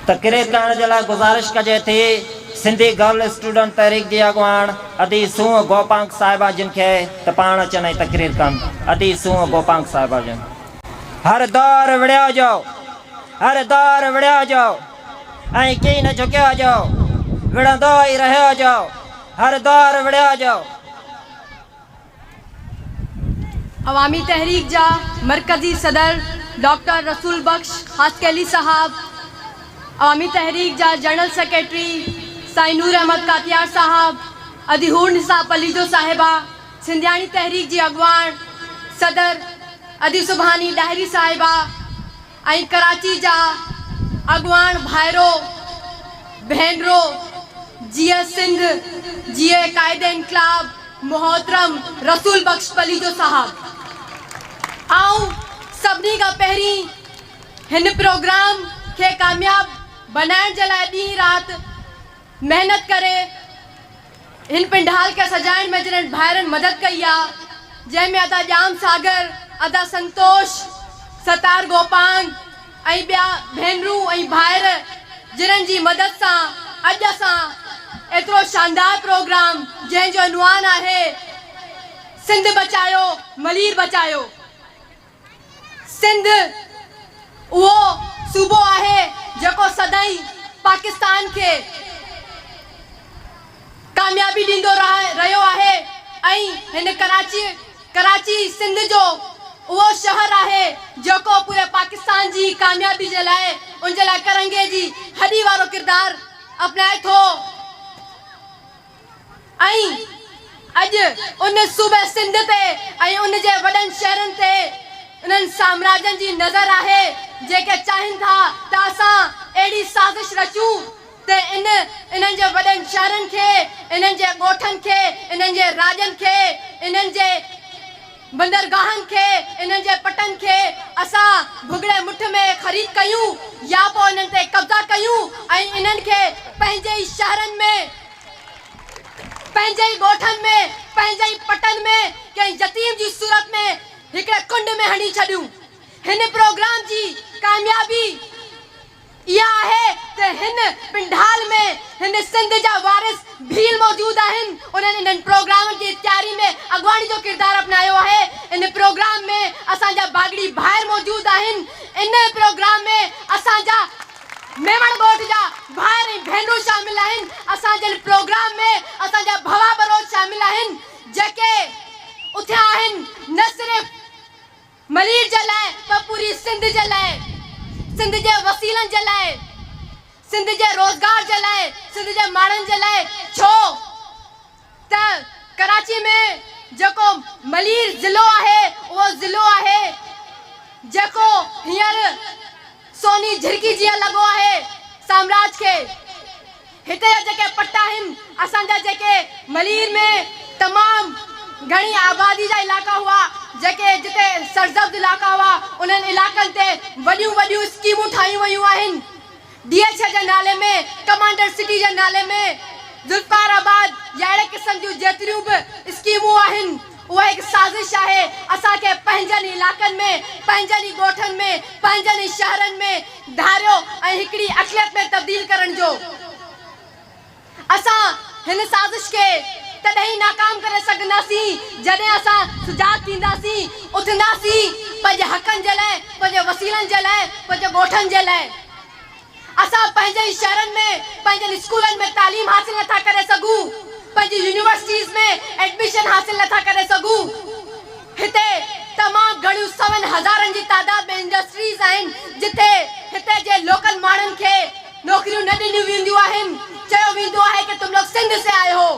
तकरीर करण जे लाइ गुज़ारिश कजे थी सिंधी गर्ल स्टूडेंट तहरीक जी अॻुवाण अदी सूह गोपांग साहिबा जिन खे त पाण अचनि ऐं तकरीर कनि। अदी सूह गोपांग साहिबा जिन हर दौर विड़ियो जो, हर दौर विड़ियो जो ऐं की न झुकियो जो, विड़ंदो ई रहियो जो, हर दौर विड़ियो जो। अवामी तहरीक जा मरकज़ी सदर डॉक्टर रसूल बख्श हास्केली साहब, अवामी तहरीक जा जनरल सेक्रेटरी साईं नूर अहमद कातियार साहब, अदीहूर निसा पलीजो साहिबा, सिंधियाणी तहरीक जी अगवान सदर अदी सुभानी डायरी साहिबा ऐं कराची जा अगवान भाइरो भेनरो जीए सिंध जीए कायदे इनकलाब मोहतरम रसूल बख्श पलीजो साहब। आऊं सभिनी खां पहिरीं हिन प्रोग्राम खे कामयाब बनाइण जे लाइ ॾींहुं राति मेहनत करे हिन पिंडाल के सजाइण में जिन्हनि भाइरनि मदद कई आहे, जंहिंमें अदा जाम सागर, अदा संतोष, सतार गोपांग ऐं ॿिया भेनरूं ऐं भाइर जिन्हनि जी मदद सां अॼु असां एतिरो शानदार प्रोग्राम जंहिंजो उनवान आहे सिंध बचायो मलीर बचायो। सिंध उहो सूबो आहे जेको सदाईं पाकिस्तान खे कामयाबी ॾींदो रहियो आहे ऐं हिन कराची सिंध जो उहो शहर आहे जेको पूरे पाकिस्तान जी कामयाबी जे लाइ उन जे लाइ करंगे जी हॾी वारो किरदार अपनाए थो। ऐं अॼु उन सूबे सिंध ते ऐं उन जे वॾनि शहरनि ते उन्हनि साम्राज्यनि जी नज़र आहे जेके चाहिनि था त असां अहिड़ी साज़िश रचूं त इन्हनि जे वॾनि शहरनि खे, इन्हनि जे ॻोठनि खे, इन्हनि जे राजनि खे, इन्हनि जे बंदरगाहनि खे, इन्हनि जे पटनि खे असां भुॻड़े मुठ में ख़रीद कयूं या पोइ इन्हनि ते कब्ज़ा कयूं ऐं इन्हनि खे पंहिंजे ई शहरनि में, पंहिंजे ई ॻोठनि में, पंहिंजे ई पटनि में कंहिं यतीम जी सूरत में हिकिड़े कुंड में हणी छॾियूं। हिन प्रोग्राम जी कामयाबी इहा आहे त हिन पिंडाल में हिन सिंध जा वारिस भील मौजूद आहिनि। उन्हनि इन्हनि प्रोग्राम जी तयारी में अॻवानी जो किरदार अपनायो आहे। इन प्रोग्राम में असांजा बागड़ी भाइर मौजूद आहिनि। इन प्रोग्राम में असांजा मेमण ॻोठ जा भाइर ऐं भेनरूं शामिल आहिनि। असांजे प्रोग्राम में असांजा भवा बरोज शामिल आहिनि जेके उथिया आहिनि न सिर्फ़ मलीर जे लाइ पर पूरी सिंध जे लाइ, सिंध जे वसीलनि जे लाइ, सिंध जे रोज़गार जे लाइ, सिंध जे माण्हुनि जे लाइ। छो त कराची में जेको मलीर ज़िलो आहे उहो ज़िलो आहे जेको हींअर सोनी झिरकी जीअं लॻो आहे साम्राज्य खे। हिते जा जेके पट आहिनि असांजा जेके मलीर में तमामु घणी आबादी जा इलाइक़ा हुआ जेके जिते सरज़ब्द इलाइक़ा हुआ उन्हनि इलाइक़नि ते वॾियूं वॾियूं स्कीमूं ठाहियूं वयूं आहिनि। DH जे नाले में, कमांडर सिटी जे नाले में, ज़ुल्फ़ाराबाद या अहिड़े क़िस्म जूं जेतिरियूं बि स्कीमूं आहिनि उहा हिकु साज़िश आहे असांखे पंहिंजनि इलाइक़नि में, पंहिंजनि ॻोठनि में, पंहिंजनि शहरनि में धारियो ऐं हिकिड़ी अक़लियत में तब्दील करण जो। असां हिन साज़िश खे तॾहिं नाकाम करे सघंदासीं जॾहिं असां सुजाग थींदासीं, उथंदासीं पंहिंजे हक़नि जे लाइ, पंहिंजे वसीलनि जे लाइ, पंहिंजे ॻोठनि जे लाइ। असां पंहिंजे शहरनि में, पंहिंजनि स्कूलनि में तालीम हासिल नथा करे सघूं, पंहिंजी यूनिवर्सिटीज़ में एडमिशन हासिल नथा करे सघूं। हिते तमामु घणियूं सवनि हज़ारनि जी तादाद में इंडस्ट्रीज़ आहिनि जिते हिते जे लोकल माण्हुनि खे नौकरियूं न ॾिनियूं वेंदियूं आहिनि। चयो वेंदो आहे कि तुम लोग सिंध से आए हो।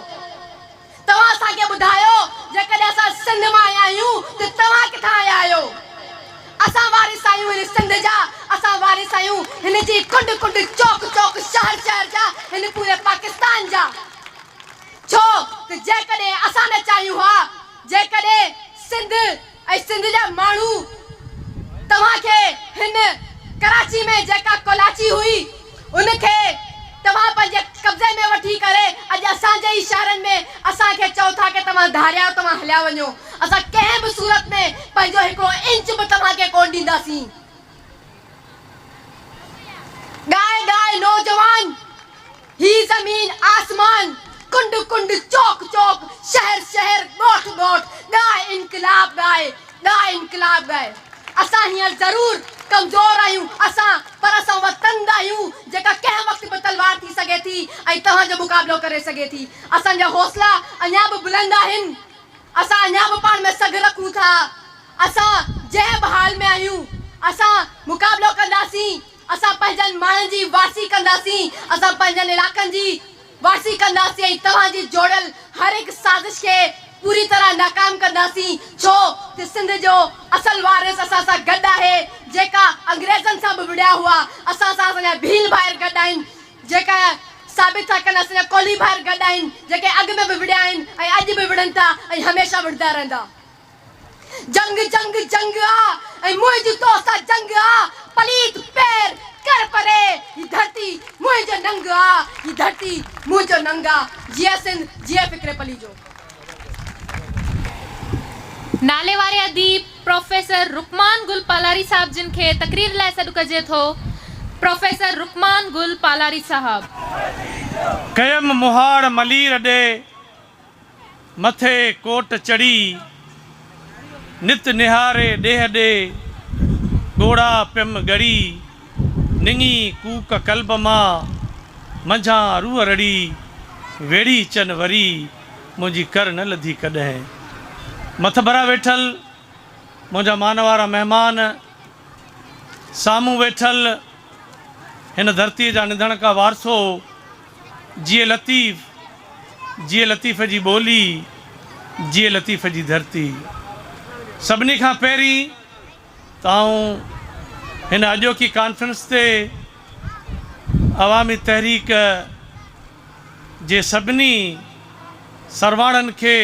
तव्हां असांखे ॿुधायो जेकॾहिं असां सिंध मां आया आहियूं त तव्हां किथां आया आहियो? असां वारिस आहियूं हिन सिंध जा, असां वारिस आहियूं हिन जी कुंड कुंड, चौक चौक, शहर शहर जा, हिन पूरे पाकिस्तान जा। छो त जेकॾहिं असां न चाहियूं हा, जेकॾहिं सिंध ऐं सिंध जा माण्हू तव्हांखे हिन कराची में जेका कोलाची हुई उनखे तव्हां पंहिंजे कब्ज़े में वठी करे अॼु असांजे ई शहरनि में असांखे चओ था कि तव्हां धारिया, तव्हां हलिया वञो। असां कंहिं बि सूरत में पंहिंजो हिकिड़ो इंच बि तव्हांखे कोन ॾींदासीं। गाए गाए जमीन आसमान, कुंड कुंड, चौक चौक, शहर शहर, गोठ गोठ, गाए इनकलाब गाए, गाए इनकलाब गाए। असां हींअर ज़रूर कमज़ोर आहियूं असां, पर असां वतन आहियूं जेका कंहिं वक़्तु बि तलवार थी सघे थी ऐं तव्हांजो मुक़ाबिलो करे सघे थी। असांजा हौसला अञा बि बुलंद आहिनि, असां अञा बि पाण में सघ रखूं था। असां जंहिं बि हाल में आहियूं असां मुक़ाबिलो कंदासीं, असां पंहिंजनि माण्हुनि जी वारसी कंदासीं, असां पंहिंजनि इलाइक़नि जी वारसी कंदासीं ऐं तव्हांजी जोड़ियल हर हिकु साज़िश खे पूरी तरह नाकाम कंदासीं। छो त सिंध जो असल वारिस असां सां गॾु आहे, जेका अंग्रेज़नि सां बि विड़िया हुआ, असां सां असांजा भील भाइर गॾु आहिनि, जेका साबित था कनि असांजा कोली भाइर गॾु आहिनि, जेके अॻु में बि विड़िया आहिनि ऐं अॼु बि विड़नि था ऐं हमेशह विड़ंदा रहंदा। जंग जंग जंग आ ऐं मुंहिंजी तोसां जंग आ, पलीत पैर कर परे, ही धरती मुंहिंजो नंग आ, ही धरती मुंहिंजो नंग आ। जिया सिंध, जिया फ़िक्र पली जो। नाले वारे अदीब प्रोफेसर रुकमान गुल पालारी साहब जिन खे तकरीर लाइ सॾु कजे थो। प्रोफेसर रुकमान गुल पालारी साहब। कयम मुहाड़ मलीर ॾे, मथे कोट चढ़ी, नित निहारे ॾेह ॾे, घोड़ा पियम गड़ी, निंगी कूक कल्ब मां, मंझां रूह रड़ी, वेड़ी चन वरी, मुंहिंजी कर न लधी कॾहिं। मथ भरा वेठल मुंहिंजा मान वारा महिमान, साम्हूं वेठल हिन धरतीअ जा निधण का वारसो, जिए लतीफ़, जिए लतीफ़ जी ॿोली, जिए लतीफ़ जी धरती। सभिनी खां पहिरीं तव्हां हिन अॼोकी कॉन्फ्रेंस ते अवामी तहरीक जे सभिनी सरवाणनि खे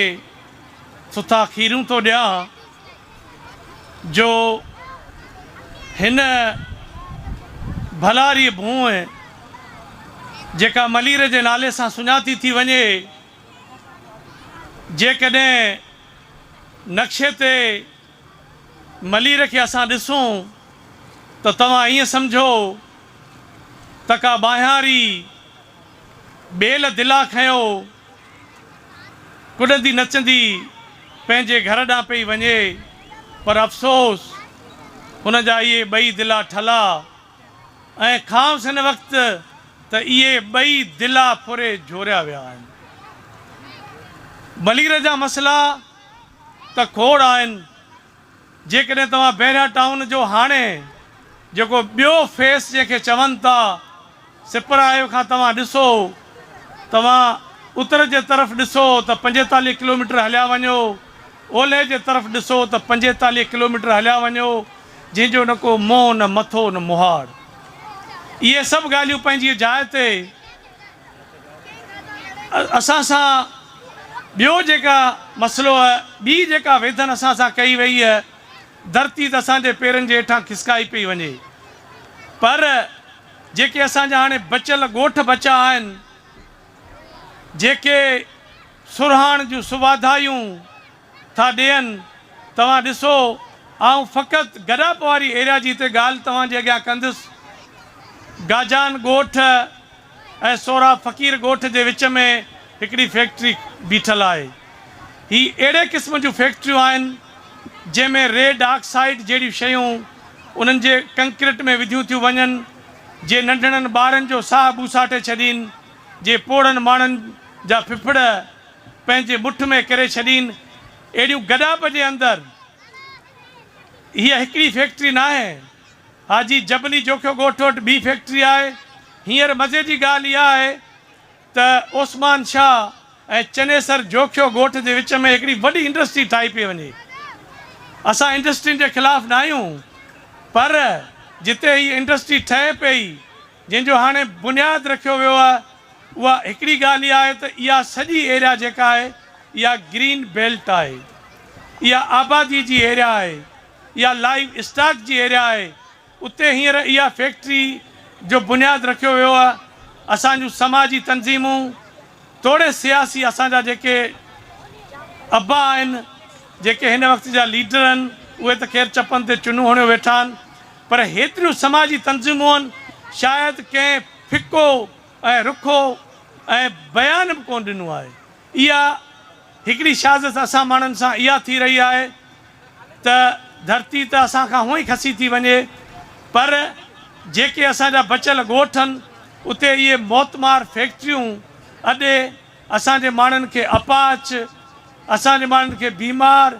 सुठा खीरूं थो ॾियां जो हिन भलारी भूअं जेका मलीर जे नाले सां सुञाती थी वञे, जेकॾहिं नक्शे ते मलीर खे असां ॾिसूं त तव्हां ईअं सम्झो त का ॿाहियारी ॿेल दिला खयो कुॾंदी नचंदी पंहिंजे घर ॾांहुं पई वञे, पर अफ़सोस हुन जा इहे ॿई दिला ठला ऐं खांसि हिन वक़्तु त इहे ॿई दिला फुरे झोरिया विया आहिनि। मलीर जा मसइला त खोड़ आहिनि। जेकॾहिं तव्हां बैरिया टाउन जो हाणे जेको ॿियो फेस जंहिंखे चवनि था, सिपरायो खां तव्हां ॾिसो, तव्हां उतर जे तरफ़ ॾिसो त 45 किलोमीटर हलिया वञो, ओलह जे तरफ़ ॾिसो त 45 किलोमीटर हलिया वञो, जंहिंजो न को मुंहुं न मथो न मुहाड़। इहे सभु ॻाल्हियूं पंहिंजी जाइ ते असां सां ॿियो जेका मसइलो आहे, ॿी जेका वेधन असां सां कई वई आहे, धरती त असांजे पेरनि जे हेठां खिसकाई पई वञे, पर जेके असांजा हाणे बचियल ॻोठ बचा आहिनि, जेके सुरहाण जूं सुवाधायूं था ॾियनि, तव्हां ॾिसो, आउं फ़क़ति गॾाप वारी एरिया जी हिते ॻाल्हि तव्हांजे अॻियां कंदुसि। गाजान ॻोठ ऐं सोरा फ़क़ीर ॻोठ जे विच में हिकिड़ी फैक्ट्री बीठल आहे। ही अहिड़े क़िस्म जूं फैक्ट्रियूं आहिनि जंहिंमें रेड ऑक्साइड जहिड़ियूं शयूं उन्हनि जे कंक्रीट में विधियूं थियूं वञनि, जे नंढड़नि ॿारनि जो साह ॿूसाटे छॾीनि, जे पोड़नि माण्हुनि जा फिफड़ पंहिंजे मुठ में करे छॾीनि। अहिड़ियूं गॾाप जे अंदरि हीअ हिकिड़ी फैक्ट्री न आहे। हाजी जबली जोखियो ॻोठ वटि ॿी फैक्ट्री आहे। हींअर मज़े जी ॻाल्हि इहा आहे त ओस्मान शाह ऐं चनेसर जोखियो ॻोठ जे विच में हिकिड़ी वॾी इंडस्ट्री ठाही पई वञे। असां इंडस्ट्रियुनि जे ख़िलाफ़ु न आहियूं, पर जिते हीअ इंडस्ट्री ठहे पई, जंहिंजो हाणे बुनियादु रखियो वियो आहे, उहा हिकिड़ी ॻाल्हि इहा आहे त इहा सॼी एरिया जेका आहे इहा ग्रीन बेल्ट आहे, इहा आबादी जी एरिया आहे, इहा लाइव स्टॉक जी एरिया आहे। उते हींअर इहा फैक्ट्री जो बुनियादु रखियो वियो आहे। असांजूं समाजी तंज़ीमूं, तोड़े सियासी असांजा जेके अबा आहिनि, जेके हिन वक़्त जा लीडर आहिनि, उहे त ख़ैर चपनि ते चुनूं हणियो वेठा आहिनि, पर हेतिरियूं समाजी तंज़ीमूं आहिनि, शायदि कंहिं फिको ऐं रुखो ऐं बयान बि कोन ॾिनो आहे। इहा हिकिड़ी शहादत असां माण्हुनि सां इहा थी रही आहे त धरती त असां खां हूअं ई खसी थी वञे, पर जेके असांजा बचियल ॻोठ आहिनि उते इहे मौतमार फैक्ट्रियूं अॾे असांजे माण्हुनि खे अपाच, असांजे माण्हुनि खे बीमार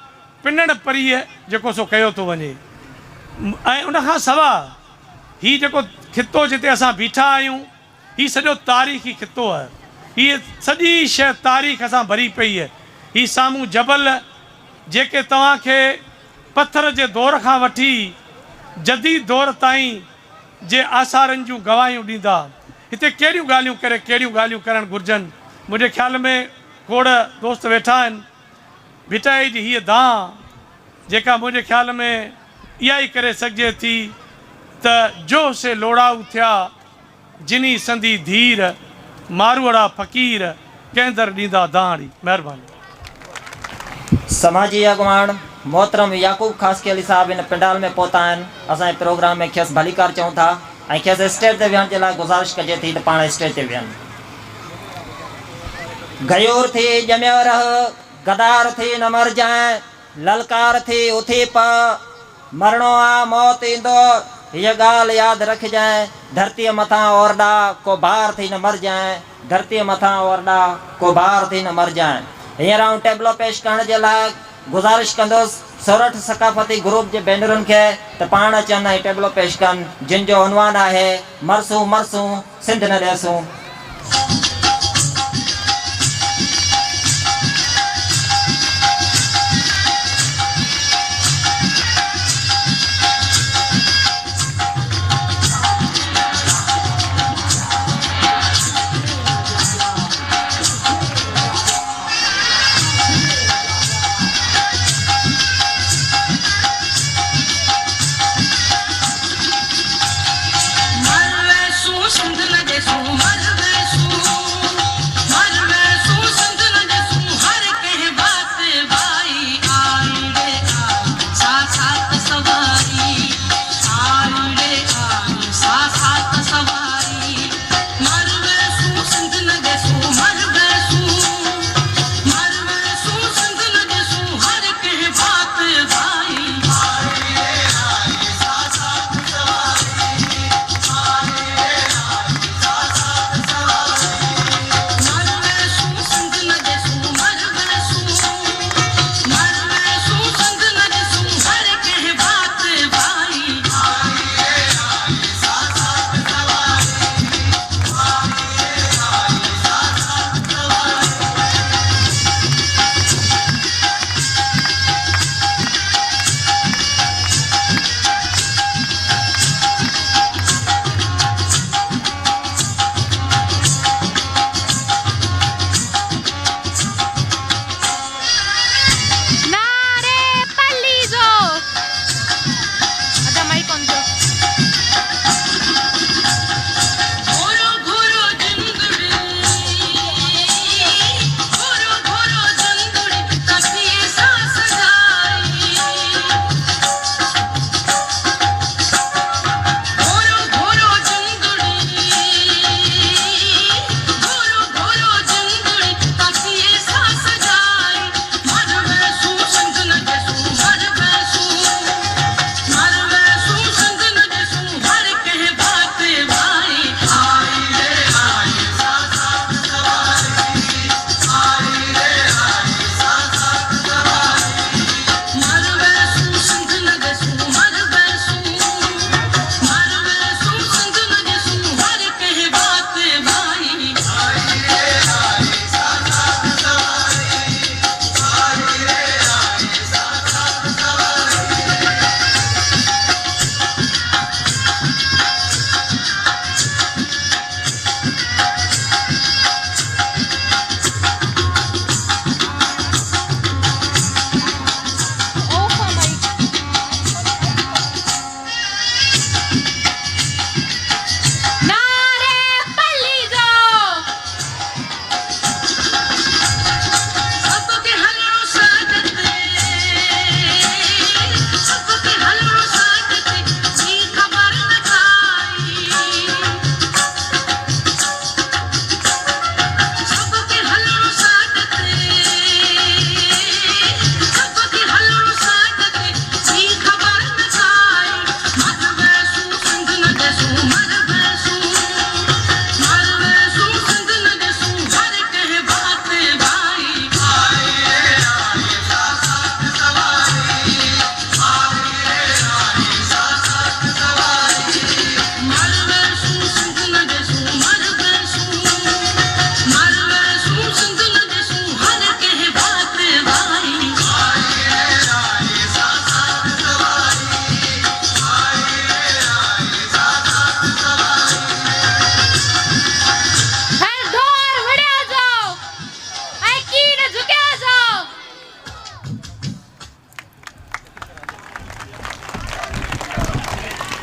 पिनण परीअ जेको सो कयो थो वञे। ऐं उनखां सवाइ हीउ जेको खितो जिते असां बीठा आहियूं हीउ सॼो तारीख़ी खितो आहे। हीअ सॼी शइ तारीख़ सां भरी पई आहे। हीउ साम्हूं जबल जेके तव्हांखे पथर जे दौर खां वठी जदीद दौर ताईं जे आसारनि जूं गवाहियूं ॾींदा। हिते कहिड़ियूं ॻाल्हियूं करणु घुरिजनि। मुंहिंजे ख़्याल में खोड़ दोस्त वेठा आहिनि। भिटाई जी हीअ दां जेका मुंहिंजे ख़्याल में इहा ई करे सघिजे थी त जो से लोड़ाऊ थिया जिनी संदी धीर मारवड़ा फ़क़ीर कंहिं दर ॾींदा दाड़ी। महिरबानी। समाजी अगवान मोहतरम याकूब खासकी अली साहब इन पंडाल में पहुता आहिनि। असांजे प्रोग्राम में खेसि भलीकार चऊं था ऐं खेसि स्टेज ते विहण जे लाइ गुज़ारिश कजे थी त पाण स्टेज ते विहनि। गयूर थी ॼमियो रह, गदार थी न मर जाए, ललकार थी उथी प, मरणो आ मौत ईंदो, हीअ ॻाल्हि यादि रखजांइ। धरतीअ मथां ओरडा को भार थी न मर जाए, धरतीअ मथां ओरडा को भार थी न मर जाए। हींअर आउं टेबलो पेश करण जे लाइ गुज़ारिश कंदुसि सोरठ सकाफ़ती ग्रुप जे भेनरुनि खे त पाण अचनि ऐं टेबलो पेश कनि जिन जो उनवान आहे मरसूं मरसूं सिंध न ॾिसूं। सिंध न ॾिसूं मर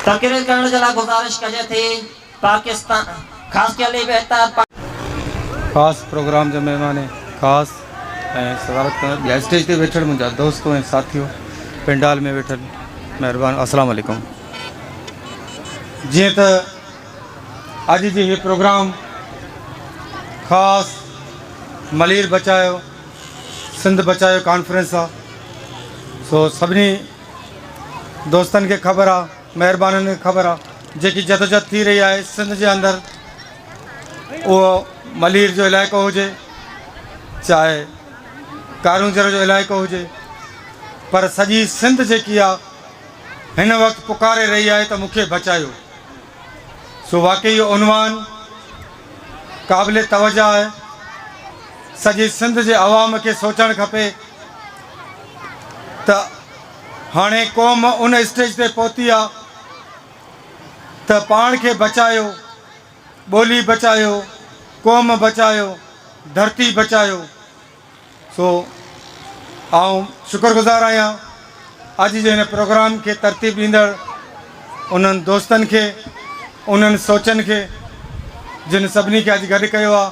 तकरीर करण जे लाइ गुज़ारिश कजे थी पाकिस्तान ख़ासि के लिए बेहतर ख़ासि प्रोग्राम जा महिमान ख़ासि ऐं सदारत कंदड़ ॿिया स्टेज ते वेठल मुंहिंजा दोस्तों ऐं साथियों पेंडाल में वेठल महिरबानी अस्सलाम वालेकुम। जीअं त अॼु जी हीअ प्रोग्राम ख़ासि मलीर बचायो सिंध बचायो कॉन्फ्रेंस आहे, सो सभिनी दोस्तनि खे ख़बर आहे, महिरबाननि खे ख़बर आहे जेकी जदोजहद थी रही आहे सिंध जे अंदरि, उहो मलीर जो इलाइक़ो हुजे चाहे कारूंजर जो इलाइक़ो हुजे, पर सॼी सिंध जेकी आहे हिन वक़्तु पुकारे रही आहे त मूंखे बचायो। सो वाक़ई इहो उनवान क़ाबिल तवजा आहे। सॼी सिंध जे अवाम खे सोचणु खपे त हाणे क़ौम उन स्टेज ते पहुती आहे त पाण खे बचायो, ॿोली बचायो, क़ौम बचायो, धरती बचायो। सो आउं शुक्रगुज़ार आहियां अॼु जे हिन प्रोग्राम खे तरतीब ॾींदड़ उन्हनि दोस्तनि खे, उन्हनि सोचनि खे जिन सभिनी खे अॼु गॾु कयो आहे,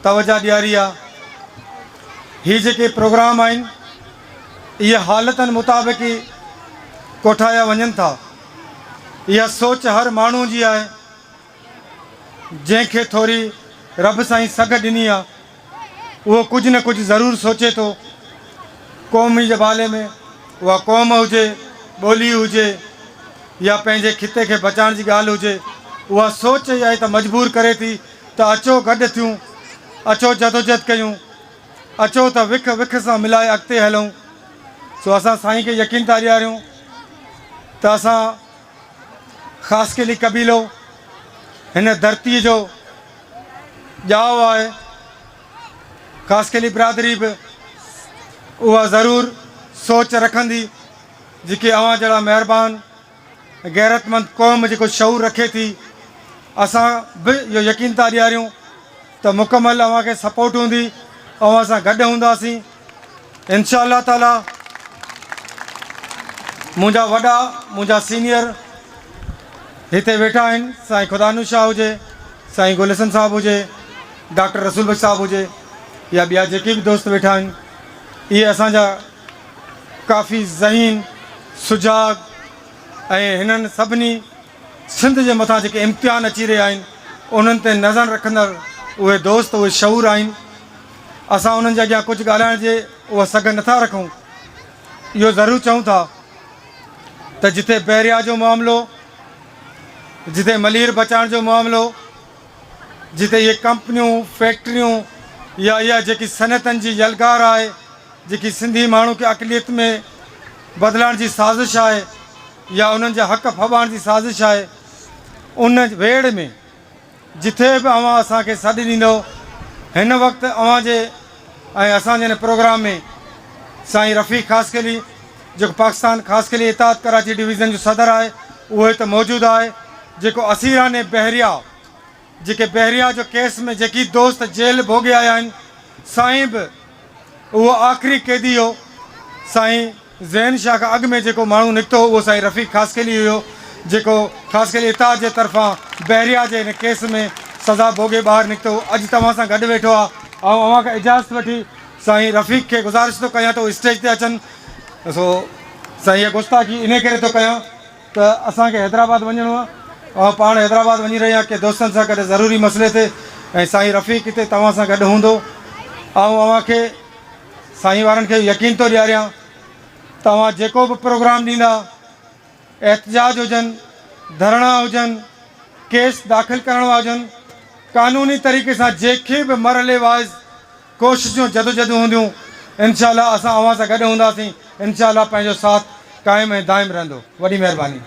तवजा ॾियारी आहे। हीअ जेके प्रोग्राम आहिनि इहे हालतनि मुताबिक़ ई कोठाया वञनि था। इहा सोच हर माण्हू जी आहे, जंहिंखे थोरी रब सां ई सघ ॾिनी आहे उहो कुझु न कुझु ज़रूरु सोचे थो क़ौमी जे बारे में, उहा क़ौम हुजे, ॿोली हुजे या पंहिंजे खिते खे बचाइण जी ॻाल्हि हुजे। उहा सोच इहा आहे त मजबूर करे थी त अचो गॾु थियूं, अचो जदोजहद कयूं, अचो त विख विख सां मिलाए अॻिते हलूं। सो असां साईं खे यकीन था ॾियारियूं त असां ख़ासि केली कबीलो हिन धरतीअ जो ॼाओ आहे, ख़ासि केली बिरादरी बि उहा ज़रूरु सोच रखंदी जेकी अवां जहिड़ा महिरबान गैरतमंद क़ौम जेको शऊर रखे थी। असां बि इहो यकीन था ॾियारियूं त मुकमल अव्हांखे सपोर्ट हूंदी, अव्हां सां गॾु हूंदासीं इंशा अल्लाह ताला। मुंहिंजा वॾा, मुंहिंजा सीनियर हिते वेठा आहिनि, साईं खुदानू शाह हुजे, साईं गुलहसन साहिबु हुजे, डॉक्टर रसूल बख्श साहिबु हुजे या ॿिया जेके बि दोस्त वेठा आहिनि, इहे असांजा काफ़ी ज़हीन, सुजाग ऐं हिननि सभिनी सिंध जे मथां जेके इम्तिहान अची रहिया आहिनि उन्हनि ते नज़र रखंदड़ उहे दोस्त, उहे शऊर आहिनि। असां उन्हनि जे अॻियां कुझु ॻाल्हाइण जे उहा सघ नथा रखूं। इहो ज़रूरु चऊं था त जिथे बहरिया जो मामिलो, जिथे मलीर बचाइण जो मामिलो, जिथे इहे कंपनियूं, फैक्ट्रियूं या इहा जेकी सनअतनि जी यलगार आहे, जेकी सिंधी माण्हू खे अक़लियत में बदिलाइण जी साज़िश आहे या उन्हनि जा हक़ फॿाइण जी साज़िश आहे, उन वेड़ में जिथे बि अव्हां असांखे सॾु ॾींदो हिन वक़्तु अव्हां जे ऐं असांजे हिन प्रोग्राम में साईं रफ़ीक ख़ासकेली जेको पाकिस्तान ख़ासकेली इताद कराची डिवीज़न जो सदर आहे उहो हिते मौजूदु आहे। जेको असीराने बहरिया, जेके बहरिया जो केस में जेकी दोस्त जेल भोॻे आया आहिनि, साईं बि उहो आख़िरी क़ैदी हो। साईं ज़ैन शाह खां अॻु में जेको माण्हू निकितो उहो साईं रफ़ीक ख़ासकेली हुयो, जेको ख़ासकेली इताद जे तरफ़ां बहरिया जे हिन केस में सज़ा भोॻे ॿाहिरि निकितो। अॼु तव्हां सां गॾु वेठो आहे। ऐं अव्हां खां इजाज़त वठी साईं रफ़ीक खे गुज़ारिश थो कयां त उहो स्टेज ते अचनि। सो साईं इहा गुस्ताखी इन करे थो कयां त असांखे हैदराबाद वञिणो आहे, ऐं पाण हैदराबाद वञी रहिया के दोस्तनि सां गॾु ज़रूरी मसइले ते, ऐं साईं रफ़ीक हिते तव्हां सां गॾु हूंदो। ऐं अव्हांखे साईं वारनि खे यकीन थो ॾियारियां तव्हां जेको बि प्रोग्राम ॾींदा, एहतजाज हुजनि, धरणा हुजनि, केस दाख़िल करणा हुजनि, क़ानूनी तरीक़े सां जेके बि मरहले वाइज़ कोशिशूं जदोजहदूं हूंदियूं, इंशा अल्लाह असां अव्हां सां गॾु हूंदासीं। इंशा अल्लाह पंहिंजो साथ क़ाइमु ऐं दाइमु रहंदो। वॾी महिरबानी।